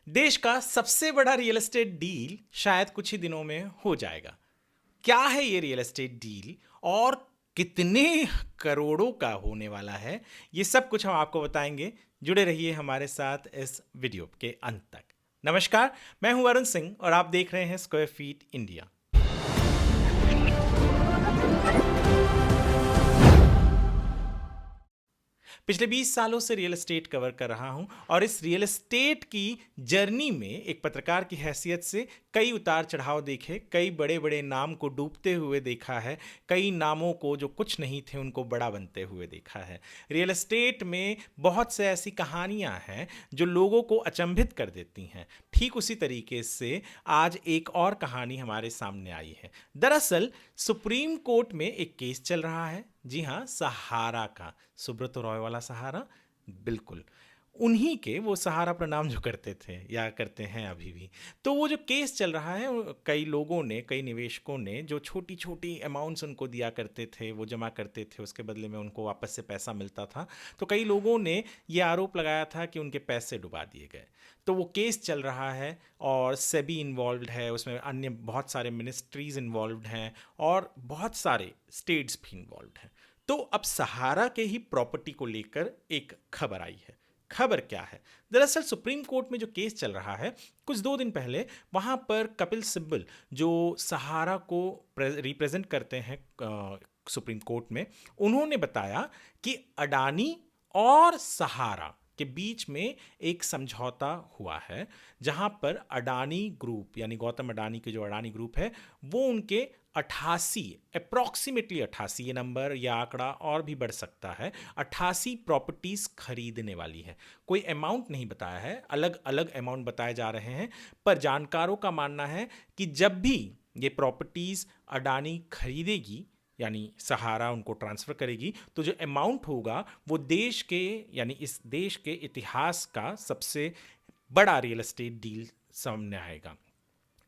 देश का सबसे बड़ा रियल एस्टेट डील शायद कुछ ही दिनों में हो जाएगा। क्या है ये रियल एस्टेट डील और कितने करोड़ों का होने वाला है, ये सब कुछ हम आपको बताएंगे। जुड़े रहिए हमारे साथ इस वीडियो के अंत तक। नमस्कार, मैं हूं वरुण सिंह और आप देख रहे हैं स्क्वायर फीट इंडिया। पिछले 20 सालों से रियल एस्टेट कवर कर रहा हूं और इस रियल एस्टेट की जर्नी में एक पत्रकार की हैसियत से कई उतार चढ़ाव देखे, कई बड़े बड़े नाम को डूबते हुए देखा है, कई नामों को जो कुछ नहीं थे उनको बड़ा बनते हुए देखा है। रियल एस्टेट में बहुत से ऐसी कहानियां हैं जो लोगों को अचंभित कर देती हैं। ठीक उसी तरीके से आज एक और कहानी हमारे सामने आई है। दरअसल सुप्रीम कोर्ट में एक केस चल रहा है। जी हाँ, सहारा का, सुब्रत रॉय वाला सहारा, बिल्कुल उन्हीं के, वो सहारा प्रणाम जो करते थे या करते हैं अभी भी। तो वो जो केस चल रहा है, कई लोगों ने, कई निवेशकों ने जो छोटी छोटी अमाउंट्स उनको दिया करते थे, वो जमा करते थे, उसके बदले में उनको वापस से पैसा मिलता था। तो कई लोगों ने ये आरोप लगाया था कि उनके पैसे डुबा दिए गए। तो वो केस चल रहा है और सेबी इन्वॉल्व्ड है, उसमें अन्य बहुत सारे मिनिस्ट्रीज इन्वॉल्व्ड हैं और बहुत सारे स्टेट्स भी इन्वॉल्व्ड हैं। तो अब सहारा के ही प्रॉपर्टी को लेकर एक खबर आई है। खबर क्या है? दरअसल सुप्रीम कोर्ट में जो केस चल रहा है, कुछ 2 दिन पहले वहां पर कपिल सिब्बल जो सहारा को रिप्रेजेंट करते हैं सुप्रीम कोर्ट में, उन्होंने बताया कि अडानी और सहारा के बीच में एक समझौता हुआ है, जहां पर अडानी ग्रुप यानी गौतम अडानी के जो अडानी ग्रुप है, वो उनके 88, अप्रॉक्सीमेटली 88, ये नंबर या आंकड़ा और भी बढ़ सकता है, 88 प्रॉपर्टीज खरीदने वाली है। कोई अमाउंट नहीं बताया है, अलग अलग अमाउंट बताए जा रहे हैं, पर जानकारों का मानना है कि जब भी ये प्रॉपर्टीज अडानी खरीदेगी यानी सहारा उनको ट्रांसफर करेगी, तो जो अमाउंट होगा वो देश के यानी इस देश के इतिहास का सबसे बड़ा रियल एस्टेट डील सामने आएगा।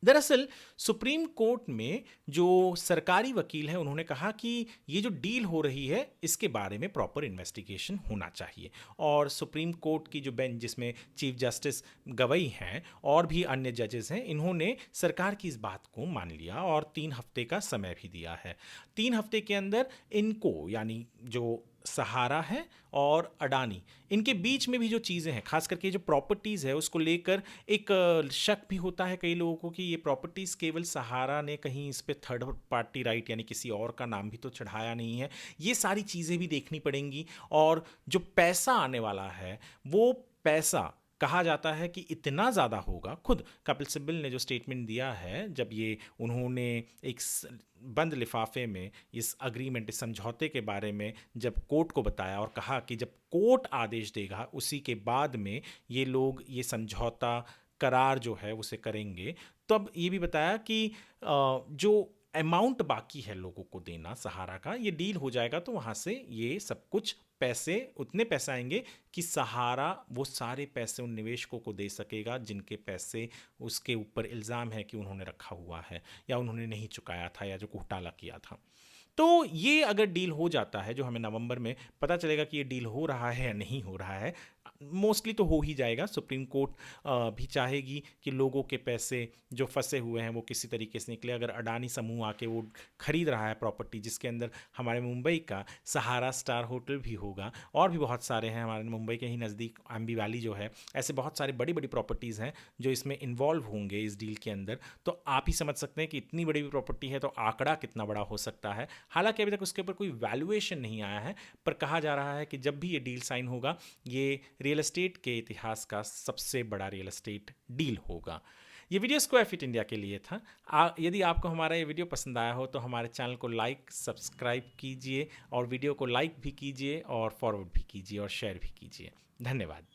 दरअसल सुप्रीम कोर्ट में जो सरकारी वकील हैं, उन्होंने कहा कि ये जो डील हो रही है इसके बारे में प्रॉपर इन्वेस्टिगेशन होना चाहिए। और सुप्रीम कोर्ट की जो बेंच, जिसमें चीफ जस्टिस गवई हैं और भी अन्य जजेस हैं, इन्होंने सरकार की इस बात को मान लिया और 3 हफ्ते का समय भी दिया है। 3 हफ्ते के अंदर इनको, यानी जो सहारा है और अडानी, इनके बीच में भी जो चीज़ें हैं, खास करके जो प्रॉपर्टीज़ है, उसको लेकर एक शक भी होता है कई लोगों को कि ये प्रॉपर्टीज़ केवल सहारा ने कहीं इस पे थर्ड पार्टी राइट यानी किसी और का नाम भी तो चढ़ाया नहीं है। ये सारी चीज़ें भी देखनी पड़ेंगी। और जो पैसा आने वाला है, वो पैसा कहा जाता है कि इतना ज़्यादा होगा। खुद कपिल सिब्बल ने जो स्टेटमेंट दिया है, जब ये उन्होंने एक बंद लिफाफे में इस अग्रीमेंट, इस समझौते के बारे में जब कोर्ट को बताया और कहा कि जब कोर्ट आदेश देगा उसी के बाद में ये लोग ये समझौता करार जो है उसे करेंगे, तब ये भी बताया कि जो अमाउंट बाकी है लोगों को देना सहारा का, ये डील हो जाएगा तो वहाँ से ये सब कुछ पैसे, उतने पैसे आएंगे कि सहारा वो सारे पैसे उन निवेशकों को दे सकेगा जिनके पैसे उसके ऊपर इल्ज़ाम है कि उन्होंने रखा हुआ है या उन्होंने नहीं चुकाया था या जो घोटाला किया था। तो ये अगर डील हो जाता है, जो हमें नवंबर में पता चलेगा कि ये डील हो रहा है या नहीं हो रहा है, मोस्टली तो हो ही जाएगा। सुप्रीम कोर्ट भी चाहेगी कि लोगों के पैसे जो फंसे हुए हैं वो किसी तरीके से निकले। अगर अडानी समूह आके वो खरीद रहा है प्रॉपर्टी, जिसके अंदर हमारे मुंबई का सहारा स्टार होटल भी होगा और भी बहुत सारे हैं, हमारे मुंबई के ही नज़दीक अम्बी वैली जो है, ऐसे बहुत सारे बड़ी बड़ी प्रॉपर्टीज़ हैं जो इसमें इन्वॉल्व होंगे इस डील के अंदर। तो आप ही समझ सकते हैं कि इतनी बड़ी प्रॉपर्टी है तो आंकड़ा कितना बड़ा हो सकता है। हालांकि अभी तक उसके ऊपर कोई वैल्यूएशन नहीं आया है, पर कहा जा रहा है कि जब भी ये डील साइन होगा, ये रियल एस्टेट के इतिहास का सबसे बड़ा रियल एस्टेट डील होगा। ये वीडियो स्क्वायर फीट इंडिया के लिए था। यदि आपको हमारा ये वीडियो पसंद आया हो तो हमारे चैनल को लाइक, सब्सक्राइब कीजिए और वीडियो को लाइक भी कीजिए और फॉरवर्ड भी कीजिए और शेयर भी कीजिए। धन्यवाद।